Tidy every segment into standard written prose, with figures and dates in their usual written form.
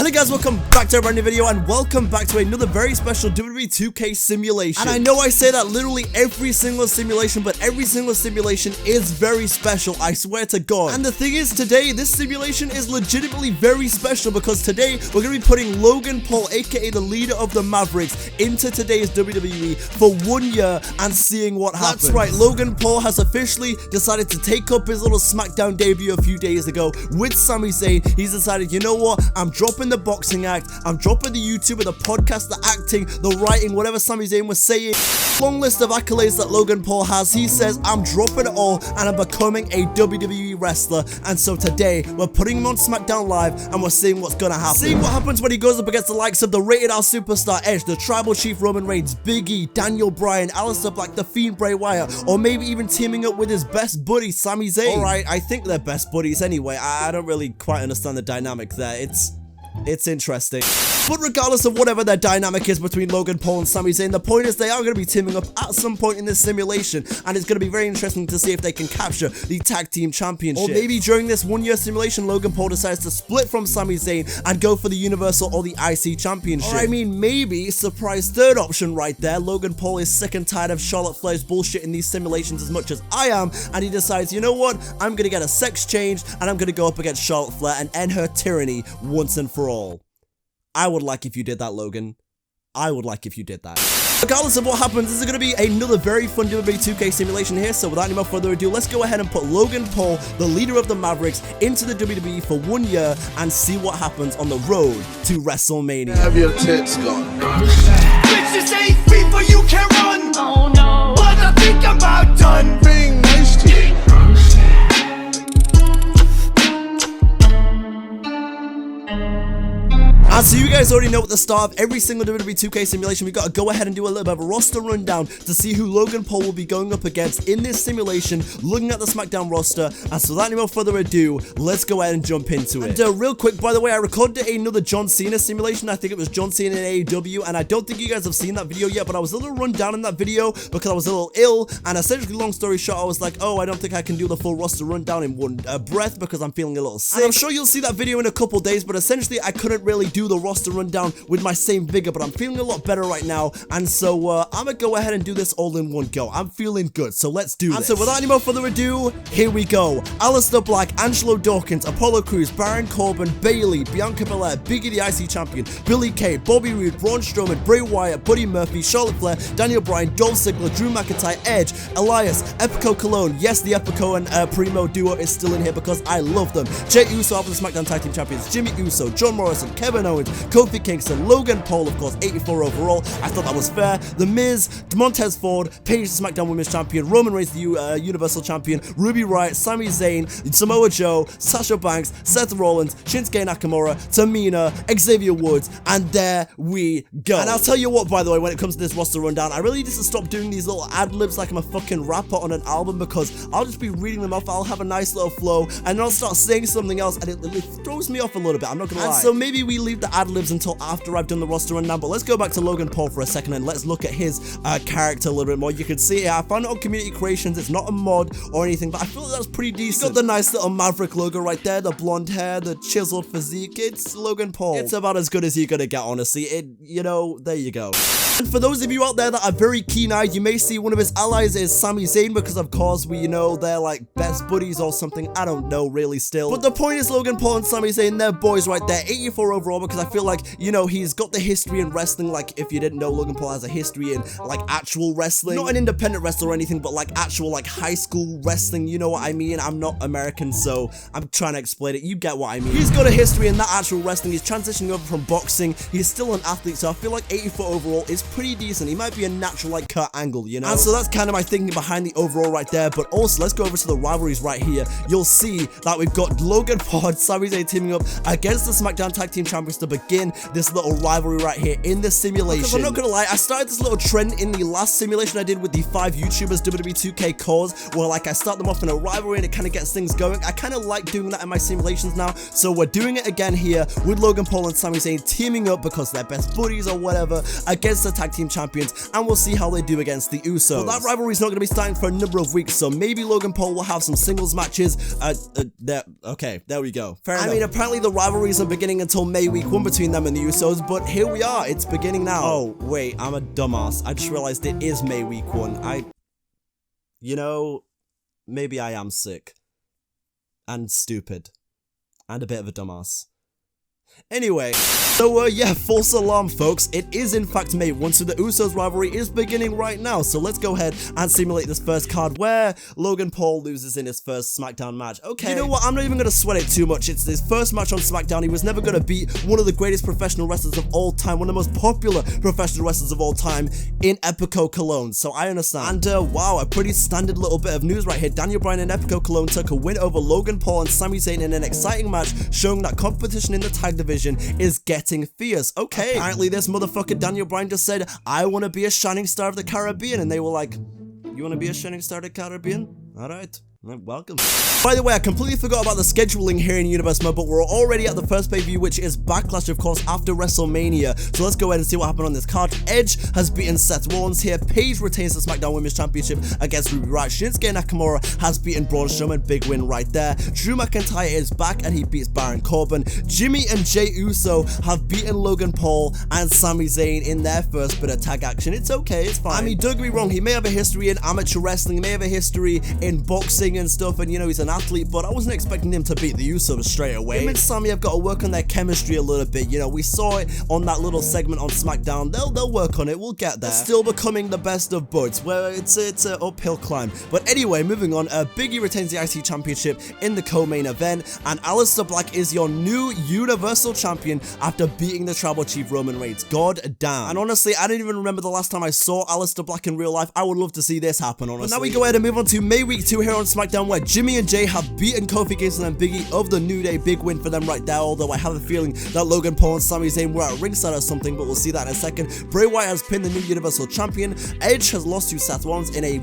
Hey guys, welcome back to a brand new video and welcome back to another very special WWE 2K simulation. And I know I say that literally every single simulation, but every single simulation is very special, I swear to God. And the thing is, today, this simulation is legitimately very special because today we're going to be putting Logan Paul, aka the leader of the Mavericks, into today's WWE for 1 year and seeing what happens. That's right, Logan Paul has officially decided to take up his little SmackDown debut a few days ago with Sami Zayn. He's decided, you know what, I'm dropping the boxing act, I'm dropping the YouTuber, the podcast, the acting, the writing, whatever Sami Zayn was saying. Long list of accolades that Logan Paul has. He says, I'm dropping it all and I'm becoming a WWE wrestler. And so today, we're putting him on SmackDown Live and we're seeing what's gonna happen. Seeing what happens when he goes up against the likes of the Rated R Superstar Edge, the Tribal Chief Roman Reigns, Big E, Daniel Bryan, Aleister Black, The Fiend Bray Wyatt, or maybe even teaming up with his best buddy, Sami Zayn. Alright, I think they're best buddies anyway. I don't really quite understand the dynamic there. It's interesting. But regardless of whatever their dynamic is between Logan Paul and Sami Zayn, the point is they are going to be teaming up at some point in this simulation, and it's going to be very interesting to see if they can capture the tag team championship. Or maybe during this 1 year simulation, Logan Paul decides to split from Sami Zayn and go for the Universal or the IC championship. Or I mean, maybe, surprise third option right there, Logan Paul is sick and tired of Charlotte Flair's bullshit in these simulations as much as I am, and he decides, you know what, I'm going to get a sex change, and I'm going to go up against Charlotte Flair and end her tyranny once and for all. I would like if you did that, Logan. I would like if you did that. Regardless of what happens, this is going to be another very fun WWE 2K simulation here, so without any more further ado, let's go ahead and put Logan Paul, the leader of the Mavericks, into the WWE for 1 year and see what happens on the road to WrestleMania. Have your tits gone. Bitches 8 feet, but you can't run. Oh no. But I think I'm about done. Being nice to you. And so you guys already know at the start of every single WWE 2K simulation, we got to go ahead and do a little bit of a roster rundown to see who Logan Paul will be going up against in this simulation, looking at the SmackDown roster. And so without any more further ado, let's go ahead and jump into it. And real quick, by the way, I recorded another John Cena simulation. I think it was John Cena in AEW, and I don't think you guys have seen that video yet, but I was a little run down in that video because I was a little ill, and essentially, long story short, I was like, oh, I don't think I can do the full roster rundown in one breath because I'm feeling a little sick. And I'm sure you'll see that video in a couple days, but essentially, I couldn't really do the roster rundown with my same vigor, but I'm feeling a lot better right now, and so I'm gonna go ahead and do this all in one go. I'm feeling good, so let's do this. And so without any more further ado, here we go. Aleister Black, Angelo Dawkins, Apollo Crews, Baron Corbin, Bayley, Bianca Belair, Big E the IC champion, Billy Kay, Bobby Roode, Braun Strowman, Bray Wyatt, Buddy Murphy, Charlotte Flair, Daniel Bryan, Dolph Ziggler, Drew McIntyre, Edge, Elias, Epico Cologne. Yes, the Epico and Primo duo is still in here because I love them. Jey Uso after the SmackDown Tag Team Champions, Jimmy Uso, John Morrison, Kevin Owens, Kofi Kingston, Logan Paul, of course, 84 overall. I thought that was fair. The Miz, Montez Ford, Paige, the SmackDown Women's Champion, Roman Reigns, the Universal Champion, Ruby Riott, Sami Zayn, Samoa Joe, Sasha Banks, Seth Rollins, Shinsuke Nakamura, Tamina, Xavier Woods, and there we go. And I'll tell you what, by the way, when it comes to this roster rundown, I really need to stop doing these little ad-libs like I'm a fucking rapper on an album, because I'll just be reading them off, I'll have a nice little flow, and then I'll start saying something else, and it throws me off a little bit, I'm not gonna lie. And so maybe we leave the ad-libs until after I've done the roster rundown, but let's go back to Logan Paul for a second and let's look at his character a little bit more. You can see I found it on Community Creations. It's not a mod or anything, but I feel like that's pretty decent. Got the nice little Maverick logo right there, the blonde hair, the chiseled physique. It's Logan Paul. It's about as good as you're gonna get, honestly. You know, there you go. And for those of you out there that are very keen-eyed, you may see one of his allies is Sami Zayn, because of course we know they're like best buddies or something. I don't know really still. But the point is Logan Paul and Sami Zayn, they're boys right there. 84 overall, because I feel like, you know, he's got the history in wrestling. Like, if you didn't know, Logan Paul has a history in like actual wrestling. Not an independent wrestler or anything, but like actual like high school wrestling. You know what I mean? I'm not American, so I'm trying to explain it. You get what I mean. He's got a history in that actual wrestling. He's transitioning over from boxing. He's still an athlete, so I feel like 84 overall is pretty decent. He might be a natural like Kurt Angle, you know? And so that's kind of my thinking behind the overall right there. But also, let's go over to the rivalries right here. You'll see that we've got Logan Paul and Sami Zayn teaming up against the SmackDown Tag Team Champions to begin this little rivalry right here in this simulation. Because I'm not gonna lie, I started this little trend in the last simulation I did with the 5 YouTubers WWE 2K cause, where like I start them off in a rivalry and it kind of gets things going. I kind of like doing that in my simulations now, so we're doing it again here with Logan Paul and Sami Zayn teaming up because they're best buddies or whatever against the Tag Team Champions, and we'll see how they do against the Usos. But that rivalry's not going to be starting for a number of weeks, so maybe Logan Paul will have some singles matches. Okay, there we go. Fair enough. I mean, apparently the rivalry isn't beginning until May week week 1 between them and the Usos, but here we are, it's beginning now. Oh, wait, I'm a dumbass. I just realized it is May week 1. You know, maybe I am sick. And stupid. And a bit of a dumbass. Anyway, so yeah, false alarm folks, it is in fact May 1, so the Usos rivalry is beginning right now, so let's go ahead and simulate this first card where Logan Paul loses in his first SmackDown match. Okay, you know what, I'm not even going to sweat it too much. It's his first match on SmackDown. He was never going to beat one of the greatest professional wrestlers of all time, one of the most popular professional wrestlers of all time in Epico Cologne, so I understand. And wow, a pretty standard little bit of news right here. Daniel Bryan and Epico Cologne took a win over Logan Paul and Sami Zayn in an exciting match, showing that competition in the tag division is getting fierce. Okay, apparently this motherfucker Daniel Bryan just said, I want to be a shining star of the Caribbean, and they were like, you want to be a shining star of the Caribbean? Alright. Welcome. By the way, I completely forgot about the scheduling here in Universe Mode, but we're already at the first pay-per-view, which is Backlash, of course, after Wrestlemania. So let's go ahead and see what happened on this card. Edge has beaten Seth Rollins here. Paige retains the SmackDown Women's Championship against Ruby Riott. Shinsuke Nakamura has beaten Braun Strowman. Big win right there. Drew McIntyre is back and he beats Baron Corbin. Jimmy and Jey Uso have beaten Logan Paul and Sami Zayn in their first bit of tag action. It's okay, it's fine. I mean, don't get me wrong, he may have a history in amateur wrestling, he may have a history in boxing and stuff, and you know, he's an athlete, but I wasn't expecting him to beat the Usos straight away. Him and Sami have got to work on their chemistry a little bit. You know, we saw it on that little segment on SmackDown. They'll work on it, we'll get there. It's still becoming the best of buds, where it's an uphill climb. But anyway, moving on, Big E retains the IC Championship in the co-main event, and Aleister Black is your new Universal Champion after beating the Tribal Chief Roman Reigns. God damn. And honestly, I don't even remember the last time I saw Aleister Black in real life. I would love to see this happen, honestly. But now we go ahead and move on to May Week 2 here on SmackDown, where Jimmy and Jay have beaten Kofi Kingston and Big E of the New Day. Big win for them right there, although I have a feeling that Logan Paul and Sami Zayn were at ringside or something, but we'll see that in a second. Bray Wyatt has pinned the new Universal Champion. Edge has lost to Seth Rollins in a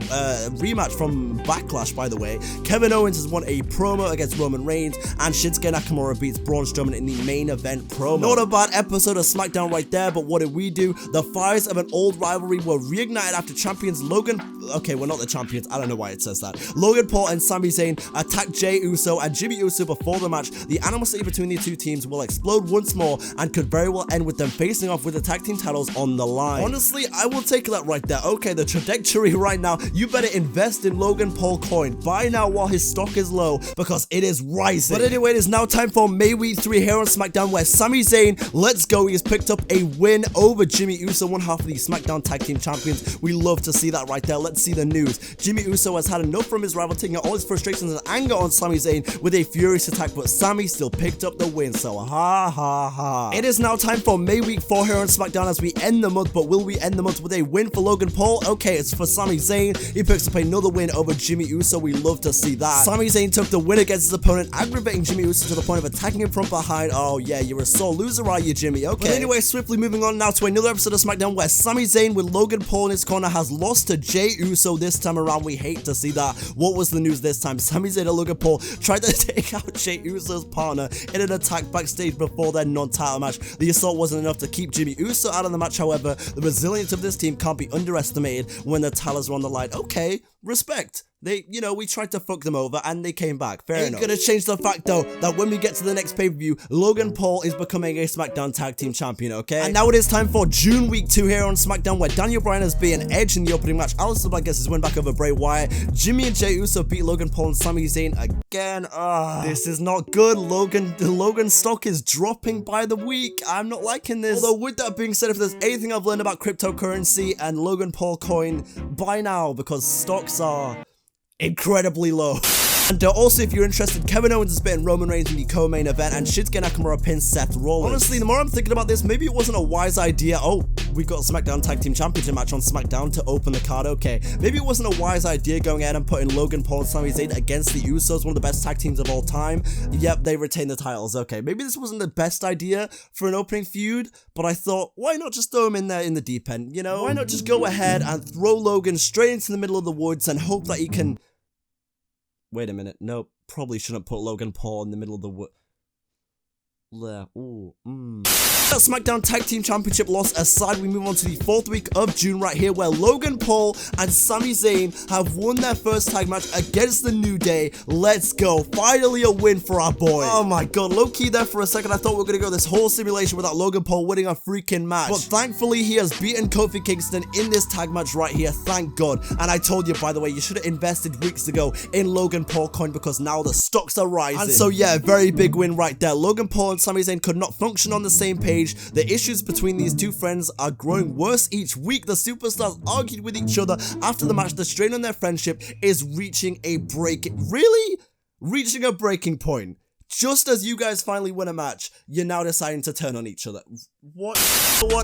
rematch from Backlash, by the way. Kevin Owens has won a promo against Roman Reigns, and Shinsuke Nakamura beats Braun Strowman in the main event promo. Not a bad episode of SmackDown right there, but what did we do? The fires of an old rivalry were reignited after champions Logan... Okay, we're not the champions. I don't know why it says that. Logan Paul and Sami Zayn attacked Jey Uso and Jimmy Uso before the match. The animosity between the two teams will explode once more and could very well end with them facing off with the tag team titles on the line. Honestly, I will take that right there. Okay, the trajectory right now, you better invest in Logan Paul coin. Buy now while his stock is low, because it is rising. But anyway, it is now time for May Week 3 here on SmackDown, where Sami Zayn, let's go, he has picked up a win over Jimmy Uso, one half of the SmackDown Tag Team Champions. We love to see that right there. Let's see the news. Jimmy Uso has had enough from his rival, taking out all his frustrations and anger on Sami Zayn with a furious attack, but Sami still picked up the win, so ha ha ha. It is now time for May Week 4 here on SmackDown as we end the month, but will we end the month with a win for Logan Paul? Okay, it's for Sami Zayn. He picks up another win over Jimmy Uso. We love to see that. Sami Zayn took the win against his opponent, aggravating Jimmy Uso to the point of attacking him from behind. Oh yeah, you're a sore loser, are you, Jimmy? Okay. But anyway, swiftly moving on now to another episode of SmackDown where Sami Zayn with Logan Paul in his corner has lost to Jey Uso this time around. We hate to see that. What was the news this time? Sami Zayn and Logan Paul tried to take out Jey Uso's partner in an attack backstage before their non-title match. The assault wasn't enough to keep Jimmy Uso out of the match, however. The resilience of this team can't be underestimated when the titles are on the line. Okay, respect. They, you know, we tried to fuck them over and they came back. Fair enough. Ain't gonna change the fact though that when we get to the next pay-per-view, Logan Paul is becoming a SmackDown Tag Team Champion, okay? And now it is time for June Week 2 here on SmackDown, where Daniel Bryan has beaten Edge in the opening match. Aleister Black gets his win back over Bray Wyatt. Jimmy and Jey Uso beat Logan Paul and Sami Zayn again. This is not good. Logan's stock is dropping by the week. I'm not liking this. Although with that being said, if there's anything I've learned about cryptocurrency and Logan Paul coin, buy now, because stocks are incredibly low. And also, if you're interested, Kevin Owens has beaten Roman Reigns in the co-main event, and Shinsuke Nakamura pins Seth Rollins. Honestly, the more I'm thinking about this, maybe it wasn't a wise idea. Oh, we've got a SmackDown Tag Team Championship match on SmackDown to open the card. Okay, maybe it wasn't a wise idea going ahead and putting Logan Paul and Sami Zayn against the Usos, one of the best tag teams of all time. Yep, they retain the titles. Okay, maybe this wasn't the best idea for an opening feud, but I thought, why not just throw him in there in the deep end, you know? Why not just go ahead and throw Logan straight into the middle of the woods and hope that he can... Wait a minute, no, probably shouldn't put Logan Paul in the middle of the wood. that SmackDown Tag Team Championship loss aside, we move on to the 4th week of June right here, where Logan Paul and Sami Zayn have won their first tag match against the New Day. Let's go. Finally a win for our boy. Oh my god, low-key there for a second, I thought we were going to go this whole simulation without Logan Paul winning a freaking match. But thankfully, he has beaten Kofi Kingston in this tag match right here, thank god. And I told you, by the way, you should have invested weeks ago in Logan Paul coin because now the stocks are rising. And so yeah, very big win right there. Logan Paul and Sami Zayn could not function on the same page. The issues between these two friends are growing worse each week. The superstars argued with each other after the match. The strain on their friendship is reaching a breaking point. Just as you guys finally win a match, you're now deciding to turn on each other. What?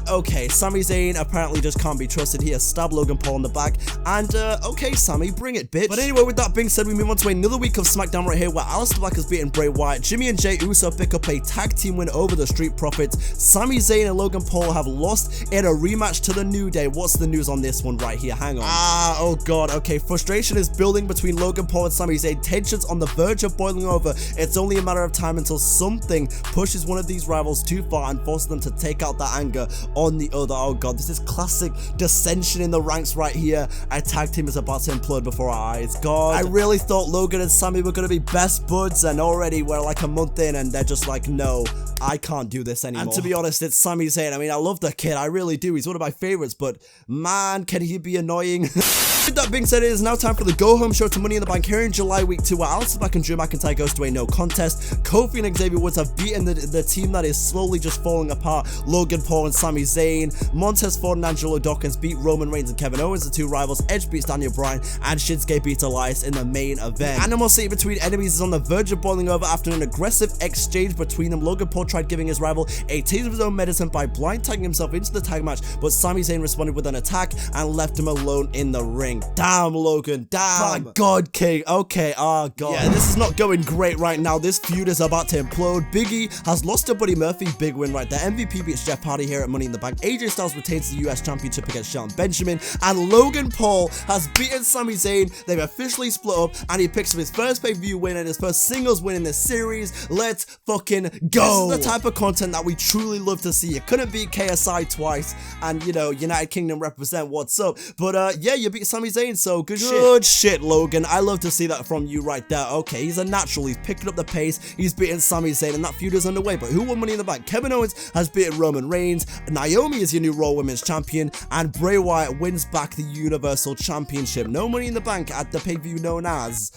Okay, Sami Zayn apparently just can't be trusted. He has stabbed Logan Paul in the back. And, okay, Sami, bring it, bitch. But anyway, with that being said, we move on to another week of SmackDown right here, where Aleister Black has beaten Bray Wyatt. Jimmy and Jey Uso pick up a tag team win over the Street Profits. Sami Zayn and Logan Paul have lost in a rematch to the New Day. What's the news on this one right here? Hang on. Oh god, okay. Frustration is building between Logan Paul and Sami Zayn. Tensions on the verge of boiling over. It's only a matter of time until something pushes one of these rivals too far and forces them to take out that anger on the other. Oh god, this is classic dissension in the ranks right here. A tag team is about to implode before our eyes. God, I really thought Logan and Sami were going to be best buds, and already we're like a month in and they're just like, no, I can't do this anymore. And to be honest, it's Sami Zayn. I mean, I love the kid, I really do. He's one of my favorites, but man, can he be annoying. With that being said, it is now time for the go-home show to Money in the Bank here in July week 2, where Aleister Black and Drew McIntyre goes to a no contest. Kofi and Xavier Woods have beaten the team that is slowly just falling apart, Logan Paul and Sami Zayn. Montez Ford and Angelo Dawkins beat Roman Reigns and Kevin Owens, the two rivals. Edge beats Daniel Bryan, and Shinsuke beats Elias in the main event. Animosity between enemies is on the verge of boiling over after an aggressive exchange between them. Logan Paul tried giving his rival a taste of his own medicine by blind tagging himself into the tag match, but Sami Zayn responded with an attack and left him alone in the ring. Damn, Logan, damn. My god, King. Okay, oh god. Yeah, this is not going great right now. This feud is about to implode. Big E has lost to Buddy Murphy. Big win right there. MVP beats Jeff Hardy here at Money in the Bank. AJ Styles retains the US Championship against Shelton Benjamin. And Logan Paul has beaten Sami Zayn. They've officially split up, and he picks up his first pay-per-view win and his first singles win in this series. Let's fucking go. This is the type of content that we truly love to see. You couldn't beat KSI twice, and you know, United Kingdom represent, what's up. But yeah, you beat Sami Zayn, so good shit, Logan. I love to see that from you right there. Okay, he's a natural. He's picking up the pace. He's beating Sami Zayn, and that feud is underway. But who won Money in the Bank? Kevin Owens has beaten Roman Reigns. Naomi is your new Raw Women's Champion, and Bray Wyatt wins back the Universal Championship. No Money in the Bank at the pay-per-view known as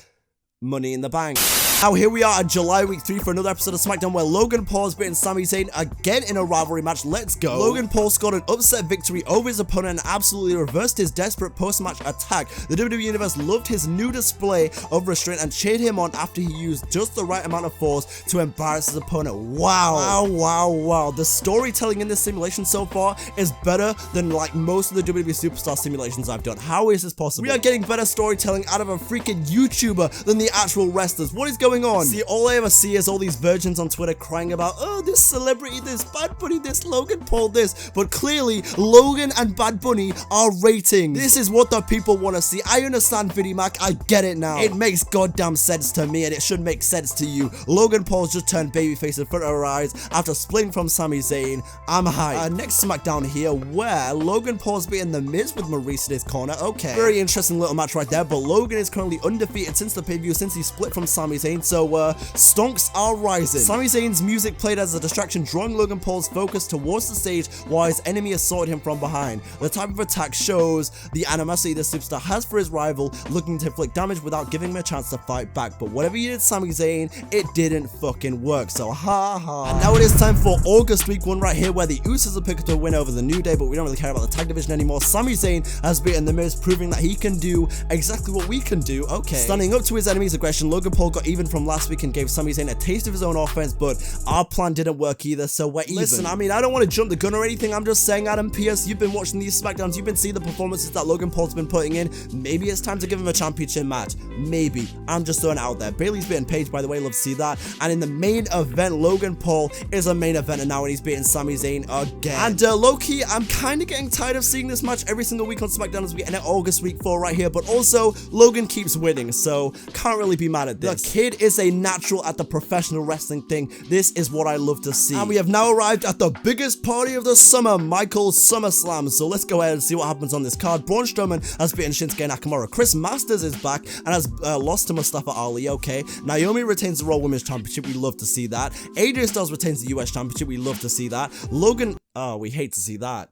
Money in the Bank. Now here we are at July week 3 for another episode of SmackDown, where Logan Paul has beaten Sami Zayn again in a rivalry match. Let's go. Logan Paul scored an upset victory over his opponent and absolutely reversed his desperate post-match attack. The WWE Universe loved his new display of restraint and cheered him on after he used just the right amount of force to embarrass his opponent. Wow. The storytelling in this simulation so far is better than like most of the WWE Superstar simulations I've done. How is this possible? We are getting better storytelling out of a freaking YouTuber than the actual wrestlers. What is going on? See, all I ever see is all these virgins on Twitter crying about, oh, this celebrity, this Bad Bunny, this Logan Paul, this. But clearly, Logan and Bad Bunny are ratings. This is what the people want to see. I understand, Vidimac. I get it now. It makes goddamn sense to me, and it should make sense to you. Logan Paul's just turned babyface in front of our eyes after splitting from Sami Zayn. I'm hyped. Next SmackDown here, where Logan Paul's beating The Miz with Maurice in his corner. Okay. Very interesting little match right there, but Logan is currently undefeated since the pay-per-view, since he split from Sami Zayn. So stonks are rising. Sami Zayn's music played as a distraction, drawing Logan Paul's focus towards the stage while his enemy assaulted him from behind. The type of attack shows the animosity the superstar has for his rival, looking to inflict damage without giving him a chance to fight back. But whatever you did, Sami Zayn, it didn't fucking work. So ha. And now it is time for August week 1 right here, where the Usos are picked up a win over the New Day, but we don't really care about the tag division anymore. Sami Zayn has beaten The Miz, proving that he can do exactly what we can do. Okay. Standing up to his enemy's aggression, Logan Paul got even from last week and gave Sami Zayn a taste of his own offense, but our plan didn't work either, so we're even. Listen, I mean, I don't want to jump the gun or anything. I'm just saying, Adam Pearce, you've been watching these SmackDowns, you've been seeing the performances that Logan Paul's been putting in. Maybe it's time to give him a championship match. Maybe. I'm just throwing it out there. Bailey's beating Paige, by the way, love to see that. And in the main event, Logan Paul is a main eventer now, and he's beating Sami Zayn again. And low-key, I'm kind of getting tired of seeing this match every single week on SmackDown as we end at August week 4 right here, but also, Logan keeps winning, so can't can't really be mad at this. The kid is a natural at the professional wrestling thing. This is what I love to see. And we have now arrived at the biggest party of the summer, Michael's Summerslam. So let's go ahead and see what happens on this card. Braun Strowman has beaten Shinsuke Nakamura. Chris Masters is back and has lost to Mustafa Ali. Okay. Naomi retains the Raw Women's Championship. We love to see that. AJ Styles retains the US Championship. We love to see that. Logan, oh, we hate to see that.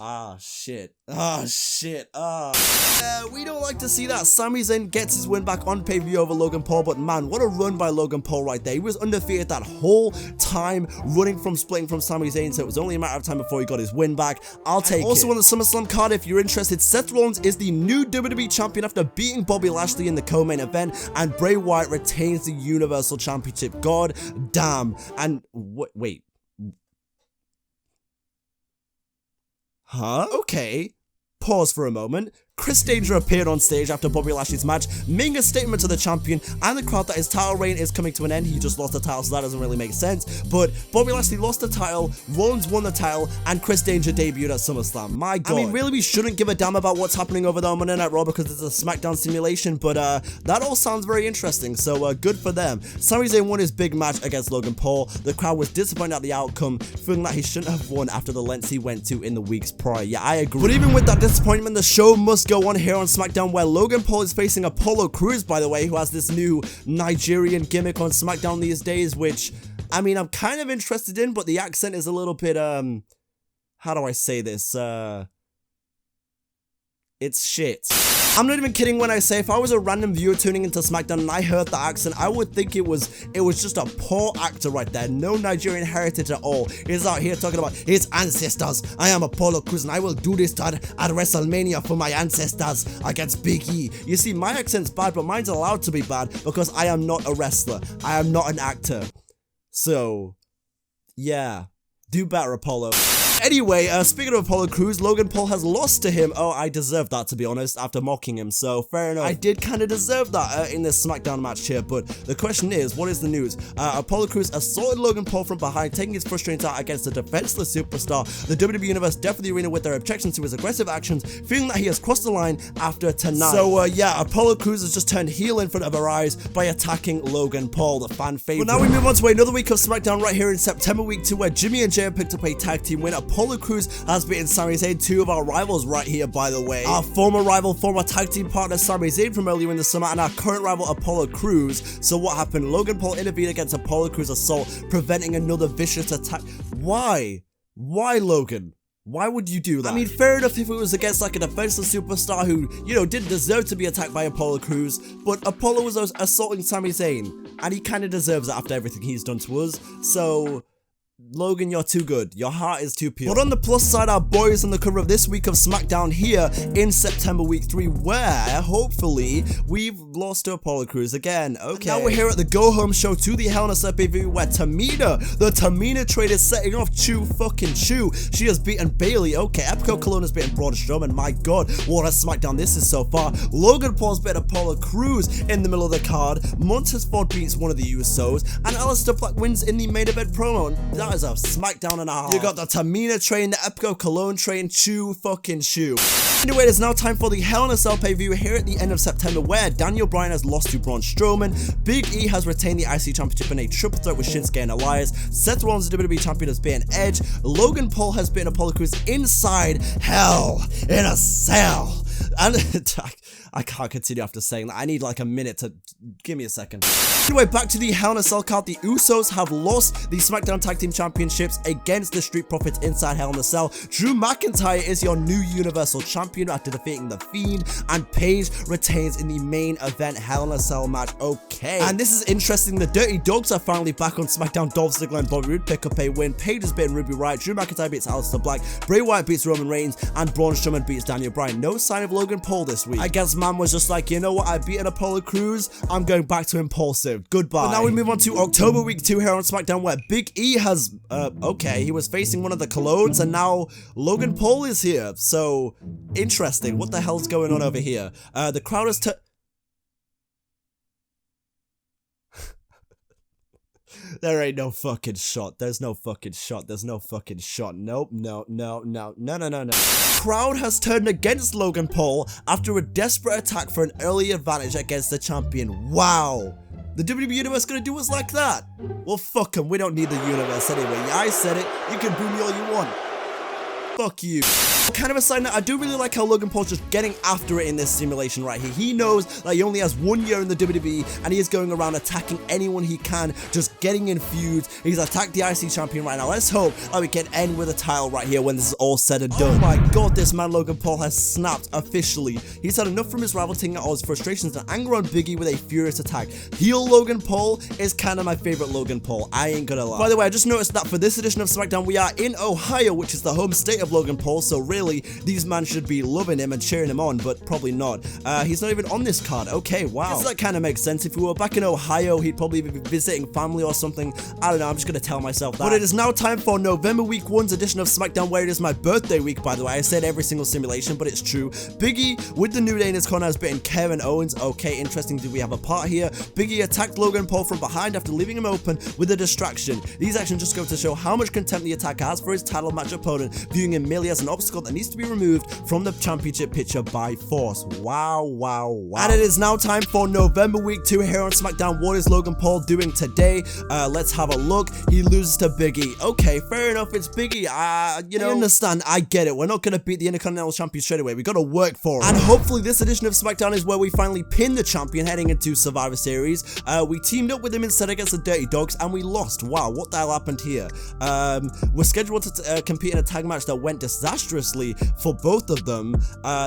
Ah, shit. Ah, shit. Ah. We don't like to see that. Sami Zayn gets his win back on pay-per-view over Logan Paul, but man, what a run by Logan Paul right there. He was undefeated that whole time, splitting from Sami Zayn, so it was only a matter of time before he got his win back. I'll take it. Also on the SummerSlam card, if you're interested, Seth Rollins is the new WWE Champion after beating Bobby Lashley in the co-main event, and Bray Wyatt retains the Universal Championship. God damn. And wait. Huh? Okay. Pause for a moment. Chris Danger appeared on stage after Bobby Lashley's match, making a statement to the champion and the crowd that his title reign is coming to an end. He just lost the title, so that doesn't really make sense. But Bobby Lashley lost the title, Rollins won the title, and Chris Danger debuted at SummerSlam. My God. I mean, really, we shouldn't give a damn about what's happening over there on Monday Night Raw because it's a SmackDown simulation, but that all sounds very interesting, so good for them. Sami Zayn won his big match against Logan Paul. The crowd was disappointed at the outcome, feeling that he shouldn't have won after the lengths he went to in the weeks prior. Yeah, I agree. But even with that disappointment, the show must go on here on SmackDown, where Logan Paul is facing Apollo Crews, by the way, who has this new Nigerian gimmick on SmackDown these days, which, I mean, I'm kind of interested in, but the accent is a little bit, how do I say this? It's shit. I'm not even kidding when I say if I was a random viewer tuning into SmackDown and I heard the accent, I would think it was just a poor actor right there. No Nigerian heritage at all. He's out here talking about his ancestors. I am Apollo Crews and I will do this at Wrestlemania for my ancestors against Big E. You see, my accent's bad, but mine's allowed to be bad because I am not a wrestler. I am not an actor. So, yeah. Do better, Apollo. Anyway, speaking of Apollo Crews, Logan Paul has lost to him. Oh, I deserved that, to be honest, after mocking him, so fair enough. I did kind of deserve that in this SmackDown match here, but the question is, what is the news? Apollo Crews assaulted Logan Paul from behind, taking his frustrations out against the defenseless superstar. The WWE Universe deafened the arena with their objections to his aggressive actions, feeling that he has crossed the line after tonight. So, yeah, Apollo Crews has just turned heel in front of our eyes by attacking Logan Paul, the fan favorite. But now we move on to another week of SmackDown right here in September week 2, where Jimmy and Jay have picked up a tag team win. Apollo Crews has beaten Sami Zayn, two of our rivals right here, by the way. Our former rival, former tag team partner Sami Zayn from earlier in the summer, and our current rival Apollo Crews. So what happened? Logan Paul intervened against Apollo Crews' assault, preventing another vicious attack. Why? Why, Logan? Why would you do that? I mean, fair enough if it was against like a defenseless superstar who, you know, didn't deserve to be attacked by Apollo Crews, but Apollo was assaulting Sami Zayn, and he kind of deserves it after everything he's done to us. So, Logan, you're too good. Your heart is too pure. But on the plus side, our boy is on the cover of this week of SmackDown here in September week 3, where, hopefully, we've lost to Apollo Crews again. Okay. And now we're here at the go-home show to the Hell in a Cell pay-per-view, where Tamina, the Tamina trade, is setting off Chu. She has beaten Bayley. Okay, Epico Cologne has beaten Braun Strowman. My God, what a SmackDown this is so far. Logan Paul's beaten Apollo Crews in the middle of the card. Montez Ford beats one of the Usos, and Aleister Black wins in the main event promo. That is a SmackDown and a half. You got the Tamina train, the Epico Cologne train, Chu. Anyway, it is now time for the Hell in a Cell pay-per-view here at the end of September, where Daniel Bryan has lost to Braun Strowman, Big E has retained the IC Championship in a triple threat with Shinsuke and Elias, Seth Rollins, the WWE Champion, has beaten Edge, Logan Paul has beaten Apollo Crews inside Hell in a Cell. And I can't continue after saying that. I need like a minute to... Give me a second. Anyway, back to the Hell in a Cell card. The Usos have lost the SmackDown Tag Team Championships against the Street Profits inside Hell in a Cell. Drew McIntyre is your new Universal Champion after defeating The Fiend, and Paige retains in the main event Hell in a Cell match. Okay. And this is interesting. The Dirty Dogs are finally back on SmackDown. Dolph Ziggler and Bobby Roode pick up a win. Paige has beaten Ruby Riott. Drew McIntyre beats Aleister Black. Bray Wyatt beats Roman Reigns. And Braun Strowman beats Daniel Bryan. No sign of Logan Paul this week. I guess man was just like, you know what, I beat an Apollo Crews, I'm going back to Impulsive. Goodbye. But now we move on to October week 2 here on SmackDown, where Big E has, okay, he was facing one of the Colognes, and now Logan Paul is here. So, interesting. What the hell's going on over here? The crowd is There ain't no fucking shot. There's no fucking shot. There's no fucking shot. Nope. No. Crowd has turned against Logan Paul after a desperate attack for an early advantage against the champion. Wow. The WWE Universe gonna do us like that? Well, fuck them. We don't need the universe anyway. Yeah, I said it. You can boo me all you want. Fuck you. Kind of a side note, I do really like how Logan Paul's just getting after it in this simulation right here. He knows that he only has 1 year in the WWE, and he is going around attacking anyone he can, just getting in feuds. He's attacked the IC champion right now. Let's hope that we can end with a title right here when this is all said and done. Oh my god, this man Logan Paul has snapped officially. He's had enough from his rival, taking out all his frustrations and anger on Biggie with a furious attack. Heel Logan Paul is kind of my favorite Logan Paul. I ain't gonna lie. By the way, I just noticed that for this edition of SmackDown, we are in Ohio, which is the home state of Logan Paul, so really, these men should be loving him and cheering him on, but probably not. He's not even on this card. Okay, wow. Guess that kind of makes sense. If we were back in Ohio, he'd probably be visiting family or something. I don't know, I'm just gonna tell myself that. But it is now time for November Week 1's edition of SmackDown, where it is my birthday week, by the way. I said every single simulation, but it's true. Biggie, with the New Day in his corner, has beaten Kevin Owens. Okay, interesting. Do we have a part here? Biggie attacked Logan Paul from behind after leaving him open with a distraction. These actions just go to show how much contempt the attacker has for his title match opponent, viewing him merely as an obstacle that needs to be removed from the championship picture by force. Wow. And it is now time for November Week 2 here on SmackDown. What is Logan Paul doing today? Let's have a look. He loses to Biggie. Okay, fair enough, it's Biggie. You know, I understand, I get it. We're not gonna beat the Intercontinental Champion straight away. We gotta work for it. And hopefully this edition of SmackDown is where we finally pin the champion heading into Survivor Series. We teamed up with him instead against the Dirty Dogs, and we lost. Wow, what the hell happened here? We're scheduled to compete in a tag match that went disastrously for both of them.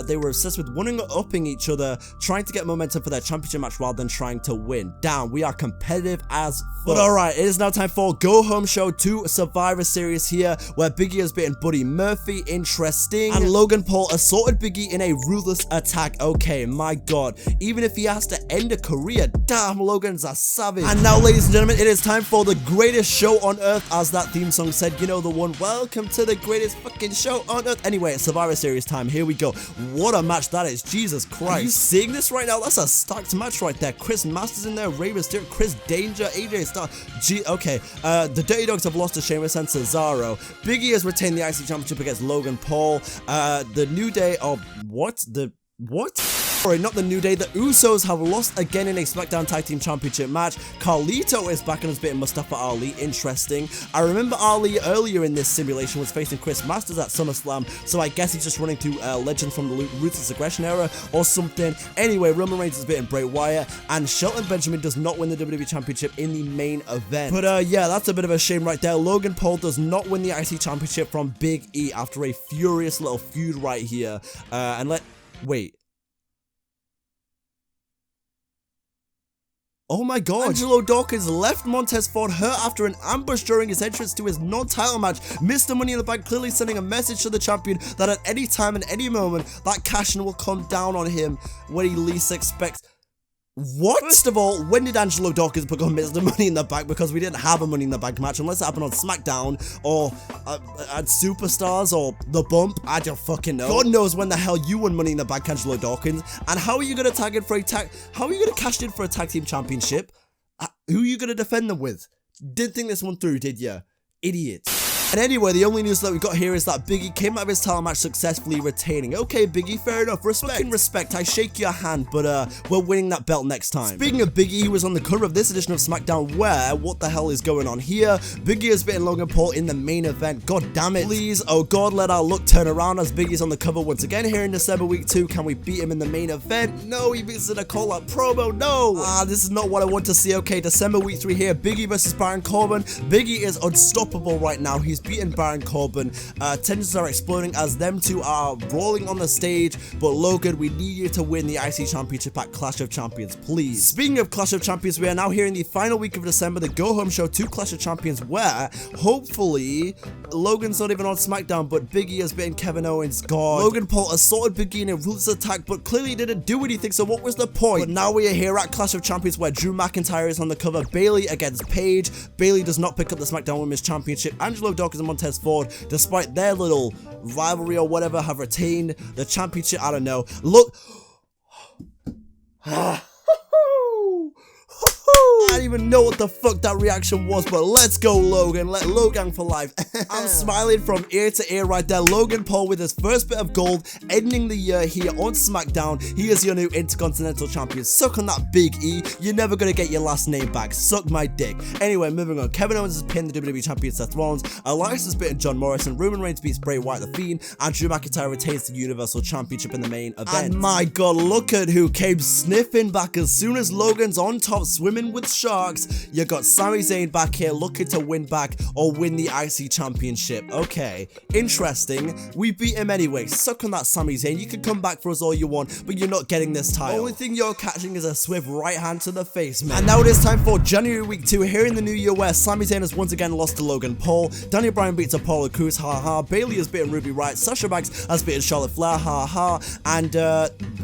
They were obsessed with one-upping each other, trying to get momentum for their championship match rather than trying to win. Damn, we are competitive as fuck. But alright, it is now time for Go Home Show 2 Survivor Series here, where Biggie has beaten Buddy Murphy. Interesting. And Logan Paul assaulted Biggie in a ruthless attack. Okay, my god. Even if he has to end a career, damn, Logan's a savage. And now, ladies and gentlemen, it is time for the greatest show on earth, as that theme song said. You know the one. Welcome to the greatest fucking show on earth. Anyway, it's Survivor Series time. Here we go. What a match that is. Jesus Christ. Are you seeing this right now? That's a stacked match right there. Chris Masters in there, Rey Mysterio, Chris Danger, AJ Styles. Okay. The Dirty Dogs have lost to Sheamus and Cesaro. Biggie has retained the IC Championship against Logan Paul. The New Day. Oh, what? Sorry, not the New Day. The Usos have lost again in a SmackDown Tag Team Championship match. Carlito is back and has beaten Mustafa Ali. Interesting. I remember Ali earlier in this simulation was facing Chris Masters at Summerslam, so I guess he's just running to legends from the Ruthless Aggression era or something. Anyway, Roman Reigns has beaten Bray Wyatt, and Shelton Benjamin does not win the WWE Championship in the main event. But yeah, that's a bit of a shame right there. Logan Paul does not win the IC Championship from Big E after a furious little feud right here. Wait. Oh my god, Angelo Dawkins left Montez Ford hurt after an ambush during his entrance to his non-title match. Mr. Money in the Bank clearly sending a message to the champion that at any time and any moment, that cash-in will come down on him when he least expects. What? First of all, when did Angelo Dawkins become Mr. Money in the Bank? Because we didn't have a Money in the Bank match unless it happened on SmackDown or at Superstars or The Bump. I don't fucking know. God knows when the hell you won Money in the Bank, Angelo Dawkins. And how are you gonna tag in for a tag? How are you gonna cash in for a tag team championship? Who are you gonna defend them with? Didn't think this one through, did ya? Idiot. And anyway, the only news that we got here is that Biggie came out of his title match successfully retaining. Okay, Biggie, fair enough. Respect. I shake your hand, but we're winning that belt next time. Speaking of Biggie, he was on the cover of this edition of SmackDown where, what the hell is going on here? Biggie has beaten Logan Paul in the main event. God damn it. Please, oh god, let our luck turn around as Biggie's on the cover once again here in December Week 2. Can we beat him in the main event? No, he beats in a call-out promo. No. This is not what I want to see. Okay, December Week 3 here. Biggie versus Baron Corbin. Biggie is unstoppable right now. He's beaten Baron Corbin. Tensions are exploding as them two are rolling on the stage, but Logan, we need you to win the IC Championship at Clash of Champions, please. Speaking of Clash of Champions, we are now here in the final week of December, the Go Home Show 2 Clash of Champions, where hopefully Logan's not even on SmackDown, but Biggie has beaten Kevin Owens. God, Logan Paul assaulted Biggie in a ruthless attack, but clearly didn't do anything, so what was the point? But now we are here at Clash of Champions, where Drew McIntyre is on the cover. Bayley against Paige. Bayley does not pick up the SmackDown Women's Championship. Angelo Dawkins and Montez Ford, despite their little rivalry or whatever, have retained the championship. I don't know. Look. I don't even know what the fuck that reaction was, but let's go, Logan. Let Logan for life. I'm smiling from ear to ear right there. Logan Paul with his first bit of gold, ending the year here on SmackDown. He is your new Intercontinental Champion. Suck on that big E. You're never gonna get your last name back. Suck my dick. Anyway, moving on. Kevin Owens has pinned the WWE Champion Seth Rollins. Elias has beaten John Morrison. Roman Reigns beats Bray Wyatt the Fiend. And Drew McIntyre retains the Universal Championship in the main event. And my god, look at who came sniffing back as soon as Logan's on top swimming with sharks. You got Sami Zayn back here looking to win back or win the IC Championship. Okay, interesting. We beat him anyway. Suck on that, Sami Zayn. You can come back for us all you want, but you're not getting this title. The only thing you're catching is a swift right hand to the face, man. And now it is time for January week 2 here in the new year, where Sami Zayn has once again lost to Logan Paul. Daniel Bryan beats Apollo Crews, haha. Bayley has beaten Ruby Riott. Sasha Banks has beaten Charlotte Flair, haha. And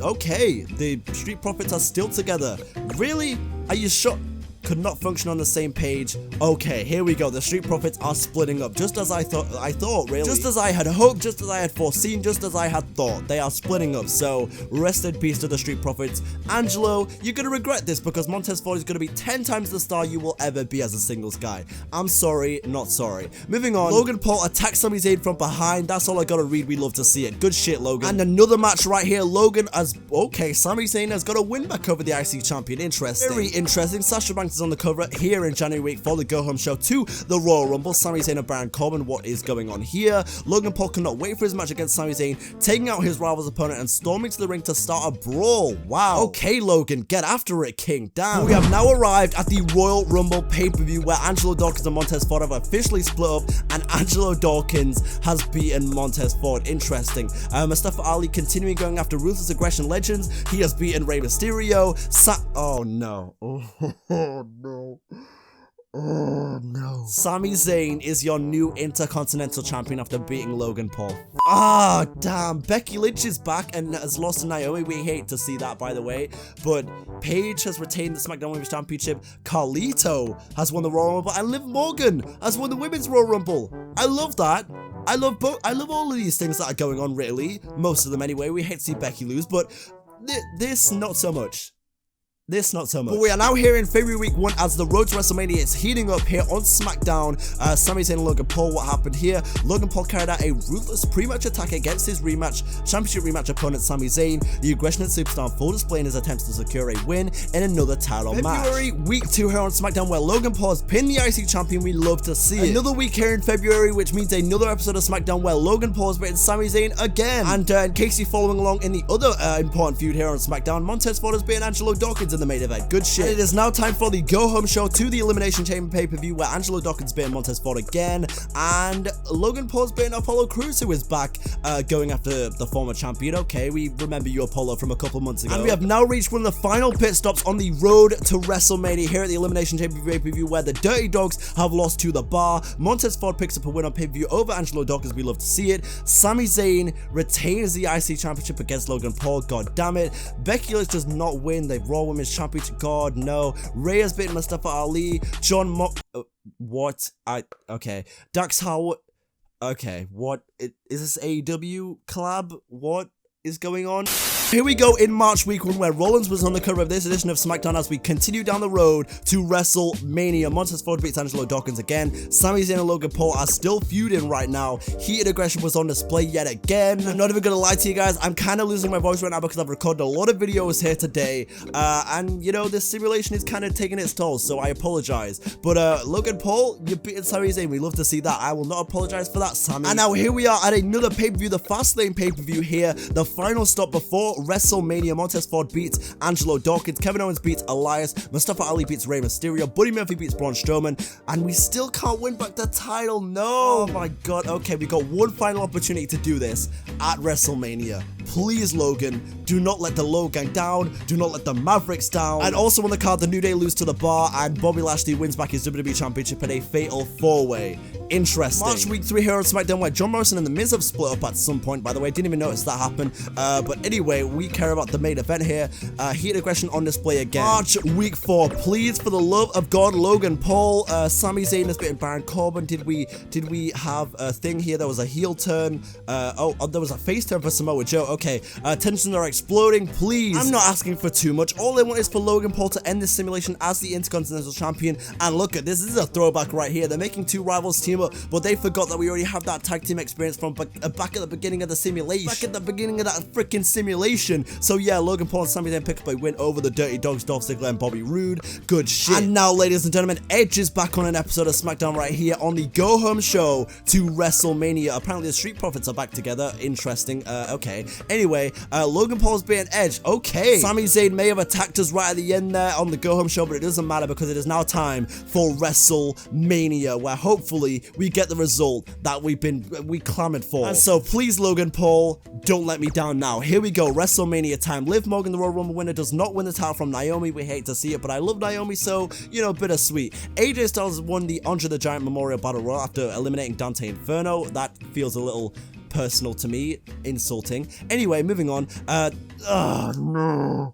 okay, the Street Profits are still together. Really? Are you sure? Could not function on the same page. Okay, here we go. The Street Profits are splitting up, just as I thought, really. Just as I had hoped, just as I had foreseen, just as I had thought. They are splitting up, so rest in peace to the Street Profits. Angelo, you're gonna regret this because Montez Ford is gonna be 10 times the star you will ever be as a singles guy. I'm sorry, not sorry. Moving on, Logan Paul attacks Sami Zayn from behind. That's all I gotta read. We love to see it. Good shit, Logan. And another match right here. Logan as, okay, Sami Zayn has got a win back over the IC champion. Interesting. Very interesting. Sasha Banks on the cover here in January week for the Go Home show to the Royal Rumble. Sami Zayn and Baron Corbin. What is going on here? Logan Paul cannot wait for his match against Sami Zayn, taking out his rival's opponent and storming to the ring to start a brawl. Wow. Okay, Logan, get after it, King. Damn. We have now arrived at the Royal Rumble pay-per-view where Angelo Dawkins and Montez Ford have officially split up, and Angelo Dawkins has beaten Montez Ford. Interesting. Mustafa Ali continuing going after Ruthless Aggression Legends. He has beaten Rey Mysterio. Oh no. Oh no. Oh no. Sami Zayn is your new Intercontinental Champion after beating Logan Paul. Ah, damn. Becky Lynch is back and has lost to Naomi. We hate to see that, by the way. But Paige has retained the SmackDown Women's Championship. Carlito has won the Royal Rumble. And Liv Morgan has won the Women's Royal Rumble. I love that. I love all of these things that are going on, really. Most of them anyway. We hate to see Becky lose, but this, not so much. This, not so much. But we are now here in February week 1 as the road to WrestleMania is heating up here on SmackDown. Sami Zayn and Logan Paul, what happened here? Logan Paul carried out a ruthless pre-match attack against his championship rematch opponent Sami Zayn. The aggression and superstar on full display in his attempts to secure a win in another title match. February week 2 here on SmackDown, where Logan Paul has pinned the IC champion. We love to see it. Another week here in February, which means another episode of SmackDown where Logan Paul has beaten Sami Zayn again. And in case you're following along in the other important feud here on SmackDown, Montez Ford has beaten Angelo Dawkins in the main event. Good shit. And it is now time for the Go Home show to the Elimination Chamber pay-per-view where Angelo Dawkins beaten Montez Ford again, and Logan Paul's beaten Apollo Crews, who is back going after the former champion. Okay, we remember you, Apollo, from a couple months ago. And we have now reached one of the final pit stops on the road to WrestleMania here at the Elimination Chamber pay-per-view, where the Dirty Dogs have lost to the Bar. Montez Ford picks up a win on pay-per-view over Angelo Dawkins. We love to see it. Sami Zayn retains the IC Championship against Logan Paul. God damn it. Becky Lynch does not win the Raw Women's Championship. God no. Rey has beaten Mustafa Ali. John what? Okay. Dax Howard. Okay. What? Is this AEW collab? What is going on? Here we go in March week 1, where Rollins was on the cover of this edition of SmackDown as we continue down the road to WrestleMania. Montez Ford beats Angelo Dawkins again. Sami Zayn and Logan Paul are still feuding right now. Heated aggression was on display yet again. I'm not even gonna lie to you guys, I'm kind of losing my voice right now because I've recorded a lot of videos here today, and you know, this simulation is kind of taking its toll, so I apologize. But Logan Paul, you beating Sami Zayn. We love to see that. I will not apologize for that, Sami. And now here we are at another pay-per-view, the Fastlane pay-per-view here, the final stop before WrestleMania. Montez Ford beats Angelo Dawkins. Kevin Owens beats Elias. Mustafa Ali beats Rey Mysterio. Buddy Murphy beats Braun Strowman. And we still can't win back the title. No. Oh my god. Okay, we got one final opportunity to do this at WrestleMania. Please, Logan, do not let the Logan down. Do not let the Mavericks down. And also on the card, the New Day lose to the Bar, and Bobby Lashley wins back his WWE Championship in a fatal 4-way. Interesting. March week 3 here on SmackDown, where John Morrison and The Miz have split up at some point, by the way. Didn't even notice that happen. But anyway, we care about the main event here. Heat aggression on display again. March week 4, please, for the love of God, Logan Paul. Sami Zayn has beaten Baron Corbin. Did we have a thing here? There was a heel turn. Oh, there was a face turn for Samoa Joe. Okay, tensions are exploding, please. I'm not asking for too much. All I want is for Logan Paul to end this simulation as the Intercontinental Champion. And look at this. This is a throwback right here. They're making two rivals team up, but they forgot that we already have that tag team experience from back at the beginning of the simulation. Back at the beginning of that freaking simulation. So yeah, Logan Paul and Sami Zayn pick up a win over the Dirty Dogs, Dolph Ziggler and Bobby Roode. Good shit. And now, ladies and gentlemen, Edge is back on an episode of SmackDown right here on the Go Home Show to Wrestlemania. Apparently the Street Profits are back together. Interesting. Okay. Anyway, Logan Paul's beating Edge. Okay. Sami Zayn may have attacked us right at the end there on the Go Home Show, but it doesn't matter because it is now time for Wrestlemania, where hopefully we get the result that we clamored for. And so please, Logan Paul, don't let me down now. Here we go. Wrestlemania time. Liv Morgan, the Royal Rumble winner, does not win the title from Naomi. We hate to see it, but I love Naomi, so, you know, bittersweet. AJ Styles won the Andre the Giant Memorial Battle Royal after eliminating Dante Inferno. That feels a little personal to me, insulting. Anyway, moving on. No.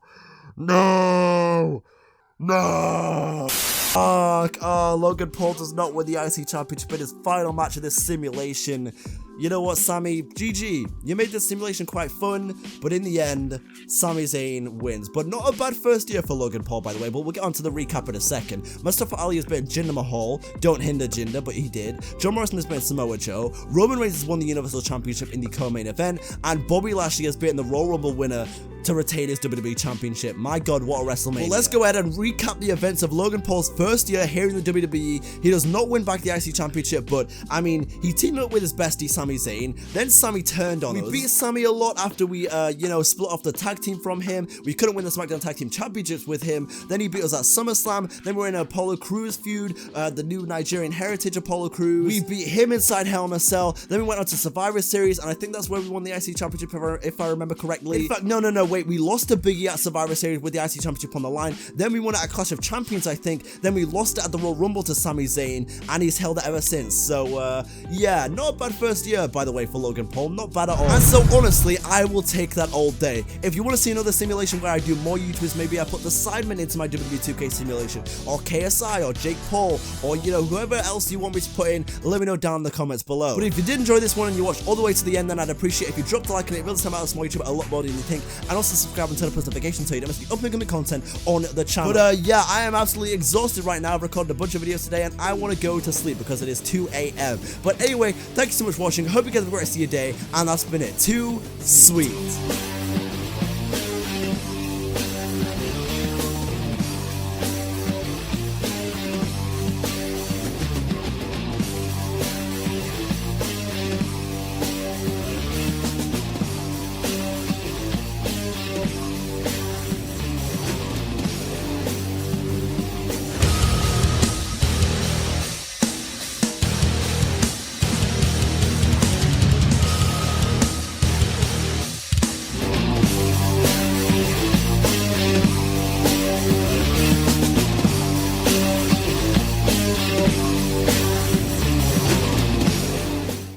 Logan Paul does not win the IC Championship in his final match of this simulation. You know what, Sami? GG. You made this simulation quite fun, but in the end, Sami Zayn wins. But not a bad first year for Logan Paul, by the way, but we'll get on to the recap in a second. Mustafa Ali has been Jinder Mahal. Don't hinder Jinder, but he did. John Morrison has been Samoa Joe. Roman Reigns has won the Universal Championship in the co-main event. And Bobby Lashley has been the Royal Rumble winner to retain his WWE Championship. My God, what a WrestleMania. Well, let's go ahead and recap the events of Logan Paul's first year here in the WWE. He does not win back the IC Championship, but, I mean, he teamed up with his bestie, Sami Zayn. Then Sami turned on us. We beat Sami a lot after we, you know, split off the tag team from him. We couldn't win the SmackDown Tag Team Championships with him. Then he beat us at Summerslam. Then we're in an Apollo Crews feud, the new Nigerian Heritage Apollo Crews. We beat him inside Hell in a Cell. Then we went on to Survivor Series, and I think that's where we won the IC Championship, if I remember correctly. In fact, no, wait, we lost to Biggie at Survivor Series with the IC Championship on the line. Then we won it at Clash of Champions, I think. Then we lost it at the Royal Rumble to Sami Zayn, and he's held it ever since. So, yeah, not a bad first year, by the way, for Logan Paul. Not bad at all. And so, honestly, I will take that all day. If you want to see another simulation where I do more YouTubers, maybe I put the Sidemen into my WWE 2K simulation, or KSI, or Jake Paul, or, you know, whoever else you want me to put in, let me know down in the comments below. But if you did enjoy this one and you watched all the way to the end, then I'd appreciate if you dropped a like on it. It really helps out a small YouTuber a lot more than you think. And also subscribe and turn on notifications so you don't miss the upcoming content on the channel. But yeah, I am absolutely exhausted right now. I've recorded a bunch of videos today and I want to go to sleep because it is 2 AM. But anyway, thank you so much for watching. Hope you guys have a great rest of your day, and that's been it. Too sweet.